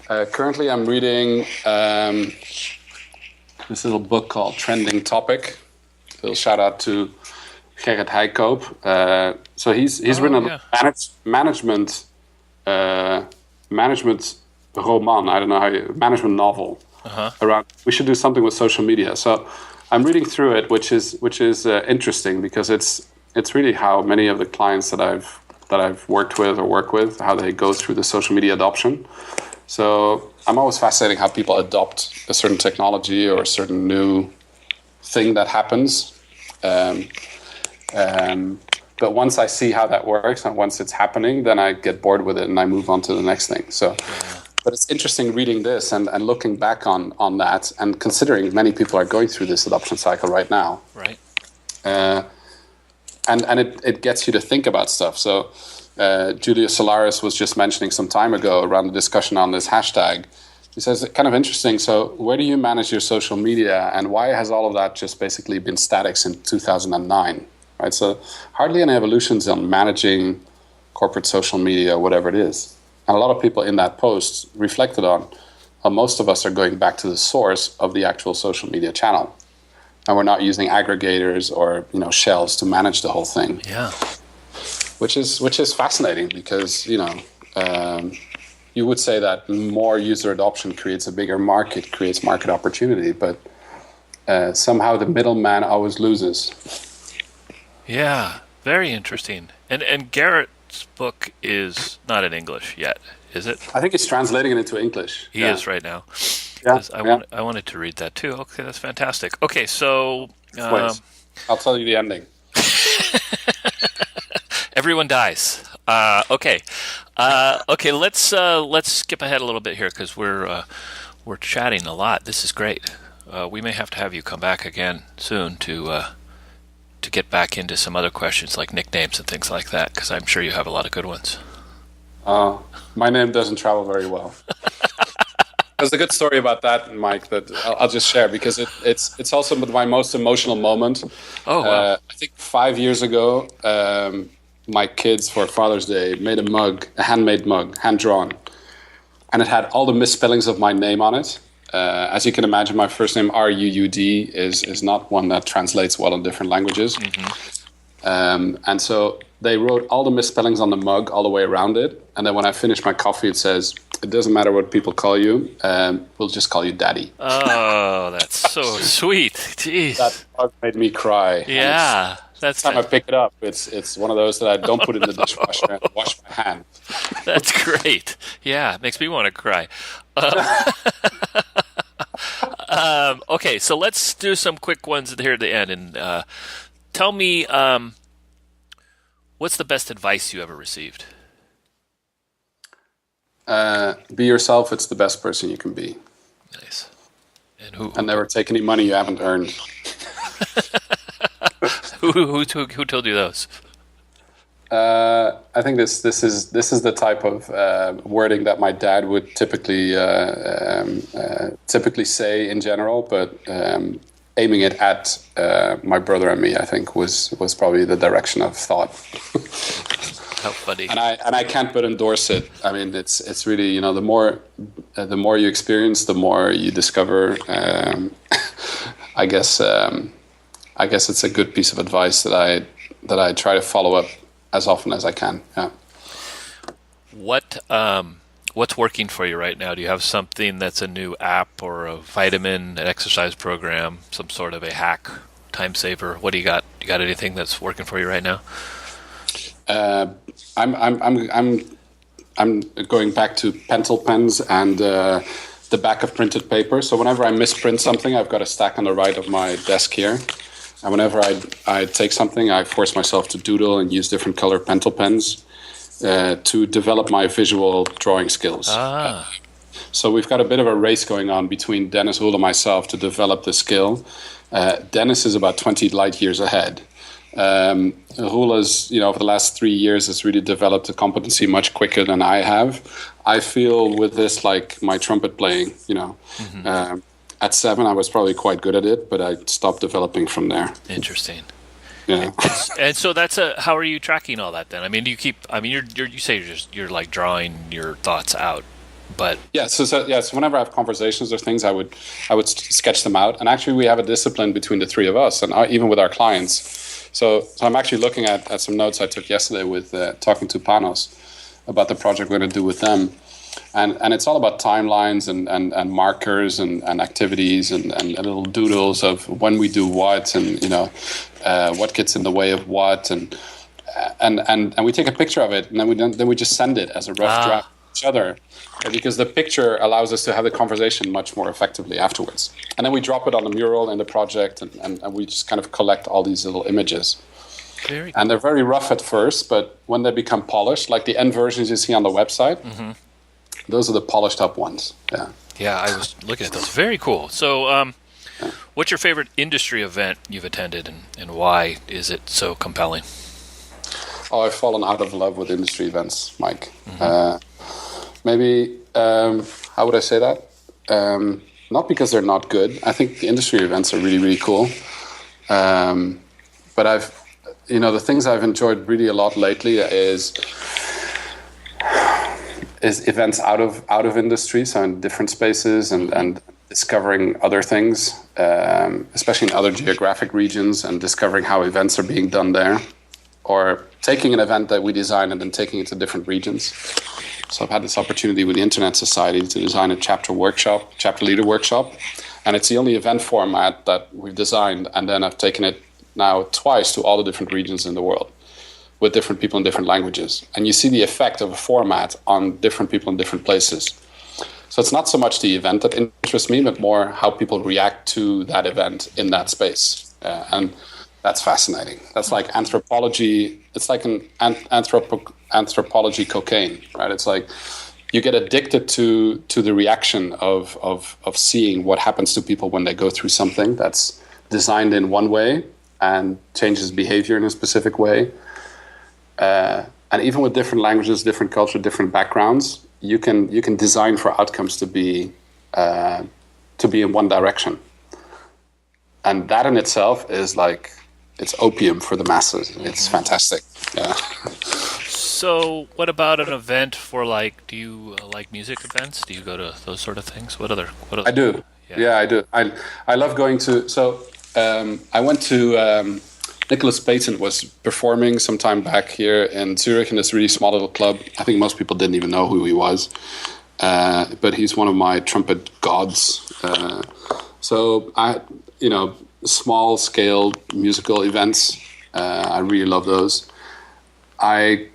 Currently, I'm reading this little book called Trending Topic. A little shout out to Gerrit Heikoop. So he's written a management roman. I don't know management novel around. We should do something with social media. So I'm reading through it, which is interesting, because it's really how many of the clients that I've worked with or work with, how they go through the social media adoption. So I'm always fascinated how people adopt a certain technology or a certain new thing that happens. But once I see how that works and once it's happening, then I get bored with it and I move on to the next thing. So, but it's interesting reading this and looking back on that, and considering many people are going through this adoption cycle right now.
Right.
And it gets you to think about stuff. So Julia Solaris was just mentioning some time ago around the discussion on this hashtag. He says, it's kind of interesting. So where do you manage your social media, and why has all of that just basically been static since 2009? Right. So hardly any evolutions on managing corporate social media, whatever it is. And a lot of people in that post reflected on how most of us are going back to the source of the actual social media channel. And we're not using aggregators or shells to manage the whole thing.
Yeah,
which is fascinating, because you would say that more user adoption creates a bigger market, creates market opportunity, but somehow the middleman always loses.
Yeah, very interesting. And Garrett's book is not in English yet, is it?
I think he's translating it into English.
He is right now.
Yeah,
I wanted to read that too. Okay, that's fantastic. Okay, so
Wait, I'll tell you the ending.
everyone dies. Okay. Let's skip ahead a little bit here because we're chatting a lot. This is great. We may have to have you come back again soon to get back into some other questions like nicknames and things like that, because I'm sure you have a lot of good ones.
My name doesn't travel very well. There's a good story about that, Mike, that I'll just share because it's also my most emotional moment.
Oh, wow.
I think 5 years ago, my kids for Father's Day made a handmade mug, hand-drawn. And it had all the misspellings of my name on it. As you can imagine, my first name, Ruud, is not one that translates well in different languages. Mm-hmm. And so they wrote all the misspellings on the mug all the way around it. And then when I finish my coffee, it says, "It doesn't matter what people call you. We'll just call you Daddy."
Oh, that's so sweet. Jeez.
That mug made me cry.
Yeah.
That's time I pick it up. It's one of those that I don't put in the dishwasher and wash my hand.
That's great. Yeah, it makes me want to cry. Okay, so let's do some quick ones here at the end. And tell me, what's the best advice you ever received?
Be yourself. It's the best person you can be.
Nice. And
and never take any money you haven't earned.
Who told you those?
I think this is the type of wording that my dad would typically say in general, but aiming it at my brother and me, I think was probably the direction of thought.
How funny!
And I can't but endorse it. I mean, it's really, the more you experience, the more you discover. I guess it's a good piece of advice that I try to follow up as often as I can. Yeah.
What's working for you right now? Do you have something that's a new app or a vitamin, an exercise program, some sort of a hack, time saver? What do you got? You got anything that's working for you right now?
I'm going back to pencil pens and the back of printed paper. So whenever I misprint something, I've got a stack on the right of my desk here. And whenever I take something, I force myself to doodle and use different color pencil pens to develop my visual drawing skills. So we've got a bit of a race going on between Dennis Roel and myself to develop the skill. Dennis is about 20 light years ahead. Roel has, over the last 3 years, has really developed a competency much quicker than I have. I feel with this like my trumpet playing, Mm-hmm. At 7, I was probably quite good at it, but I stopped developing from there.
Interesting.
Yeah.
And so how are you tracking all that then? I mean, do you keep? I mean, you say you're like drawing your thoughts out, but
So whenever I have conversations or things, I would sketch them out. And actually, we have a discipline between the three of us, and even with our clients. So I'm actually looking at some notes I took yesterday with talking to Panos about the project we're going to do with them. And it's all about timelines and markers and activities and little doodles of when we do what and what gets in the way of what and we take a picture of it and then we just send it as a rough draft to each other because the picture allows us to have the conversation much more effectively afterwards. And then we drop it on the mural in the project and we just kind of collect all these little images.
Very cool.
And they're very rough at first, but when they become polished, like the end versions you see on the website. Mm-hmm. Those are the polished up ones. Yeah.
Yeah, I was looking at those. Very cool. So, what's your favorite industry event you've attended, and why is it so compelling?
Oh, I've fallen out of love with industry events, Mike. Mm-hmm. Maybe how would I say that? Not because they're not good. I think the industry events are really, really cool. But the things I've enjoyed really a lot lately is events out of industry, so in different spaces and discovering other things, especially in other geographic regions, and discovering how events are being done there, or taking an event that we designed and then taking it to different regions. So I've had this opportunity with the Internet Society to design a chapter leader workshop, And it's the only event format that we've designed, and then I've taken it now twice to all the different regions in the world with different people in different languages. And you see the effect of a format on different people in different places. So it's not so much the event that interests me, but more how people react to that event in that space. And that's fascinating. That's like anthropology. It's like an anthropology cocaine, right? It's like you get addicted to the reaction of seeing what happens to people when they go through something that's designed in one way and changes behavior in a specific way. And even with different languages, different culture, different backgrounds, you can design for outcomes to be in one direction. And that in itself is like, it's opium for the masses. It's fantastic. Yeah.
So what about an event for do you like music events? Do you go to those sort of things? What other?
I do. Yeah, I do. I love going to, so I went to, Nicholas Payton was performing some time back here in Zurich in this really small little club. I think most people didn't even know who he was. But he's one of my trumpet gods. So small scale musical events. I really love those. I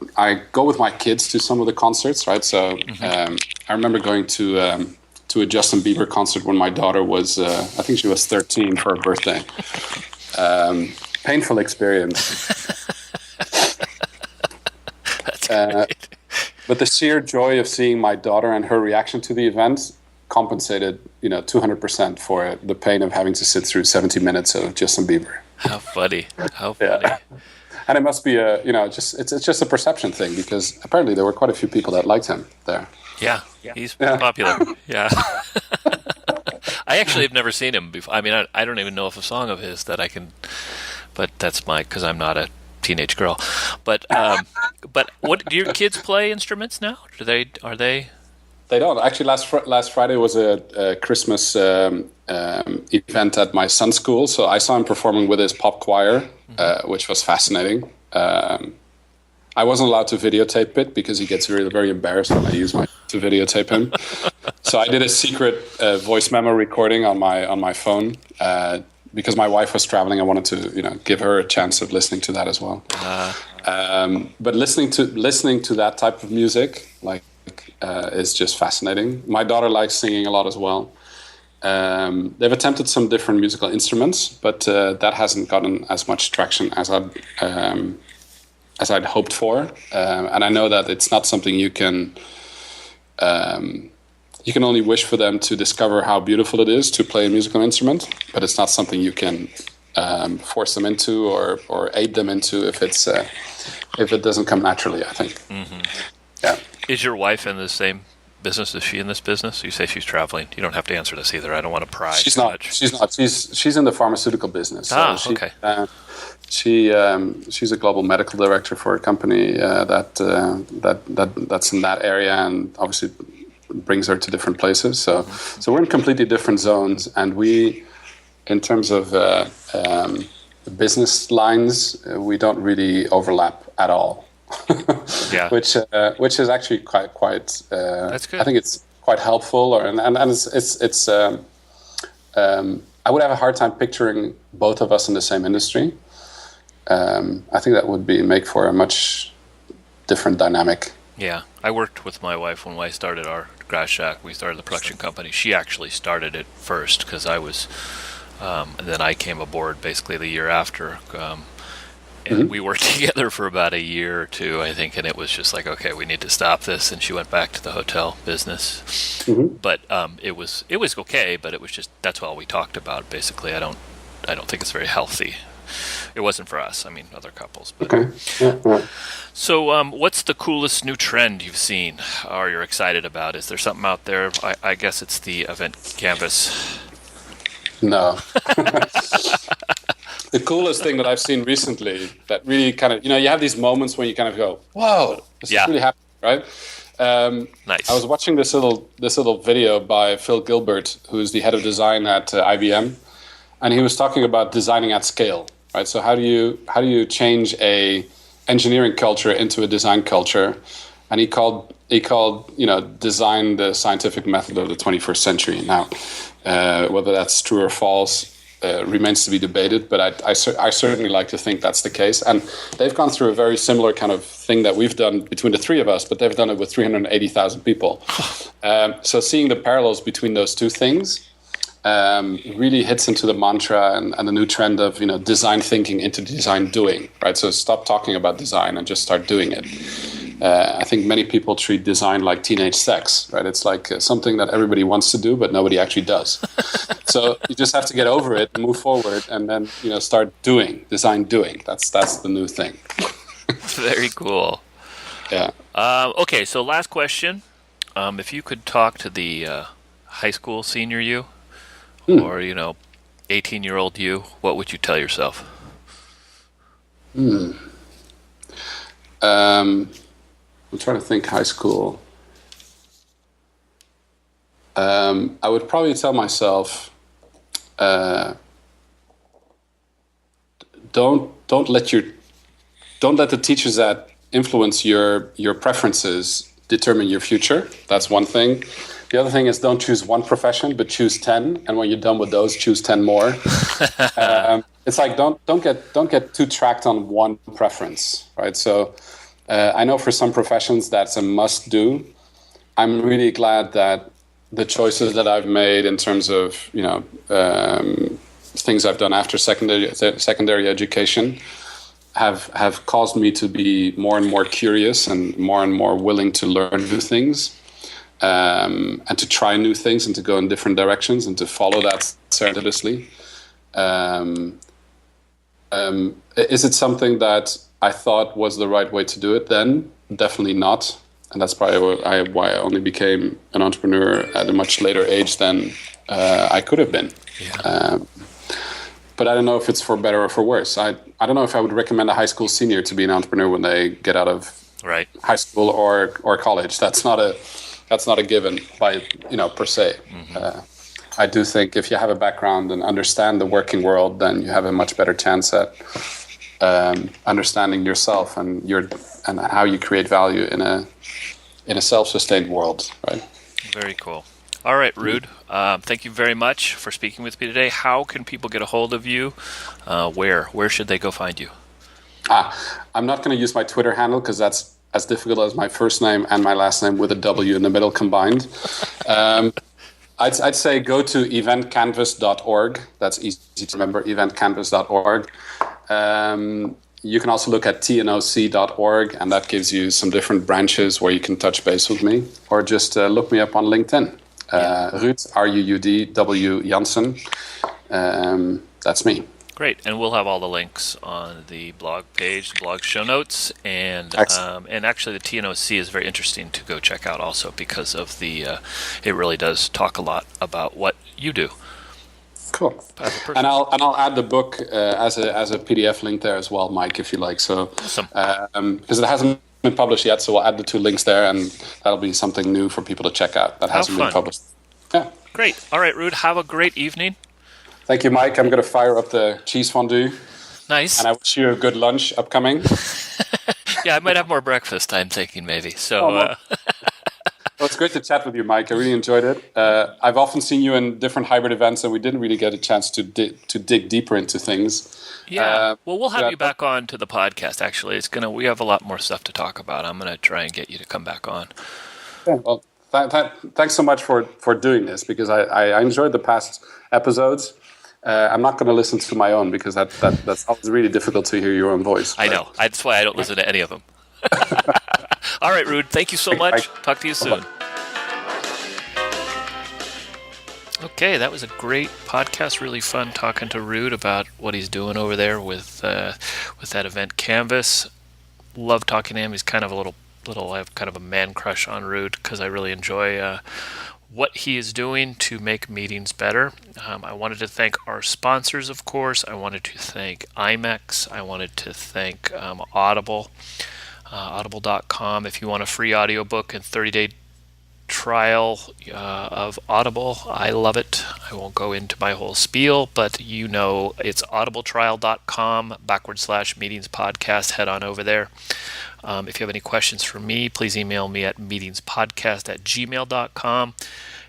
go with my kids to some of the concerts, right? So I remember going to a Justin Bieber concert when my daughter was, I think she was 13 for her birthday. Painful experience.
That's great.
But the sheer joy of seeing my daughter and her reaction to the event compensated, 200% for the pain of having to sit through 70 minutes of Justin Bieber.
How funny. How funny.
Yeah. And it must be it's just a perception thing, because apparently there were quite a few people that liked him there.
Yeah. He's popular. Yeah. I actually have never seen him before. I mean, I don't even know if a song of his that I can, but that's because I'm not a teenage girl. But what do your kids play instruments now? Are they?
They don't. Actually, last Friday was a Christmas event at my son's school, so I saw him performing with his pop choir, which was fascinating. I wasn't allowed to videotape it because he gets very, very embarrassed when I use to videotape him. So I did a secret voice memo recording on my phone because my wife was traveling. I wanted to give her a chance of listening to that as well. But listening to that type of music is just fascinating. My daughter likes singing a lot as well. They've attempted some different musical instruments, but that hasn't gotten as much traction as I'd hoped for. And I know that it's not something you can only wish for them to discover how beautiful it is to play a musical instrument, but it's not something you can force them into or aid them into if it doesn't come naturally, I think. Mm-hmm. Yeah.
Is your wife in the same business? Is she in this business? You say she's traveling. You don't have to answer this either. I don't want to pry.
She's not. She's not. She's in the pharmaceutical business.
Okay.
She's a global medical director for a company that's in that area, and obviously brings her to different places. So we're in completely different zones, and we, in terms of business lines, we don't really overlap at all.
Yeah.
Which is actually quite.
That's good.
I think it's quite helpful, and it's. I would have a hard time picturing both of us in the same industry. I think that would make for a much different dynamic.
Yeah, I worked with my wife when I started our Grass Shack. We started the production company. She actually started it first because I was, and then I came aboard basically the year after. And we worked together for about a year or two, I think, and it was just like, okay, we need to stop this. And she went back to the hotel business. Mm-hmm. But it was okay, but it was just, that's all we talked about. Basically, I don't think it's very healthy. It wasn't for us. I mean, other couples. But.
Okay. Yeah.
So, what's the coolest new trend you've seen or you're excited about? Is there something out there? I guess it's the event canvas.
No. The coolest thing that I've seen recently that really kind of, you have these moments when you kind of go, whoa, this is really happening, right?
Nice.
I was watching this little video by Phil Gilbert, who's the head of design at IBM, and he was talking about designing at scale, right? So how do you change a engineering culture into a design culture? and he called design the scientific method of the 21st century. Now, whether that's true or false remains to be debated, but I certainly like to think that's the case. And they've gone through a very similar kind of thing that we've done between the three of us, but they've done it with 380,000 people. So seeing the parallels between those two things really hits into the mantra and the new trend of design thinking into design doing, right? So stop talking about design and just start doing it. I think many people treat design like teenage sex, right? It's like something that everybody wants to do, but nobody actually does. So you just have to get over it, move forward, and then start doing design doing. That's the new thing.
Very cool.
Yeah.
Okay, so last question: if you could talk to the high school senior you, or 18-year-old you, what would you tell yourself?
I'm trying to think high school. I would probably tell myself, don't let the teachers that influence your preferences determine your future. That's one thing. The other thing is don't choose one profession, but choose 10. And when you're done with those, choose 10 more. It's like don't get too tracked on one preference, right? So I know for some professions that's a must do. I'm really glad that the choices that I've made in terms of things I've done after secondary education have caused me to be more and more curious and more willing to learn new things. And to try new things and to go in different directions and to follow that serendipitously. Is it something that I thought was the right way to do it then? Definitely not. And that's probably why I only became an entrepreneur at a much later age than I could have been. Yeah. But I don't know if it's for better or for worse. I don't know if I would recommend a high school senior to be an entrepreneur when they get out of high school or college. That's not a given by per se. Mm-hmm. I do think if you have a background and understand the working world, then you have a much better chance at understanding yourself and how you create value in a self-sustained world. Right. Very
cool. All right, Ruud. Thank you very much for speaking with me today. How can people get a hold of you? Where should they go find you?
I'm not going to use my Twitter handle because that's as difficult as my first name and my last name with a W in the middle combined. I'd say go to eventcanvas.org. That's easy to remember, eventcanvas.org. You can also look at TNOC.org, and that gives you some different branches where you can touch base with me, or just look me up on LinkedIn. Ruud, R-U-U-D, W Janssen. That's me.
Great, and we'll have all the links on the blog page, the blog show notes, and actually the TNOC is very interesting to go check out also because of it really does talk a lot about what you do.
Cool. And I'll add the book as a PDF link there as well, Mike, if you like. So
awesome.
Because it hasn't been published yet, so we'll add the two links there, and that'll be something new for people to check out that hasn't been published. Yeah.
Great. All right, Ruud, have a great evening.
Thank you, Mike. I'm going to fire up the cheese fondue.
Nice.
And I wish you a good lunch upcoming.
Yeah, I might have more breakfast, I'm thinking, maybe. So.
Well, it's great to chat with you, Mike. I really enjoyed it. I've often seen you in different hybrid events, and we didn't really get a chance to dig deeper into things.
Yeah. Well, we'll have you back on to the podcast, actually. We have a lot more stuff to talk about. I'm going to try and get you to come back on.
Yeah, well, thanks so much for doing this, because I enjoyed the past episodes. I'm not going to listen to my own because that's always really difficult to hear your own voice.
I know. That's why I don't listen to any of them. All right, Ruud. Thank you so much. Talk to you soon. Okay, that was a great podcast. Really fun talking to Ruud about what he's doing over there with that event Canvas. Love talking to him. He's kind of I have kind of a man crush on Ruud because I really enjoy what he is doing to make meetings better. I wanted to thank our sponsors, of course. I wanted to thank IMEX. I wanted to thank Audible, audible.com. If you want a free audiobook and 30-day trial of Audible. I love it. I won't go into my whole spiel, but it's audibletrial.com/meetings podcast. Head on over there. If you have any questions for me, please email me at meetingspodcast@gmail.com.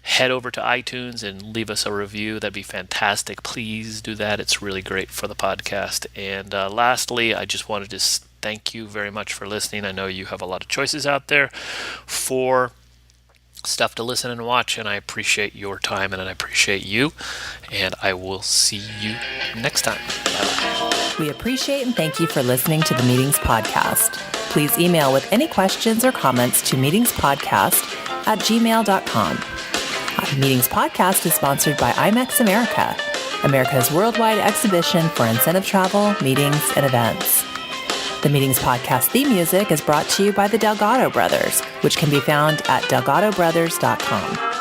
Head over to iTunes and leave us a review. That'd be fantastic. Please do that. It's really great for the podcast. And lastly, I just wanted to thank you very much for listening. I know you have a lot of choices out there for stuff to listen and watch, and I appreciate your time and I appreciate you. And I will see you next time. Bye-bye.
We appreciate and thank you for listening to the Meetings Podcast. Please email with any questions or comments to meetingspodcast@gmail.com. Meetings Podcast is sponsored by IMEX America, America's worldwide exhibition for incentive travel, meetings, and events. The Meetings Podcast theme music is brought to you by the Delgado Brothers, which can be found at delgadobrothers.com.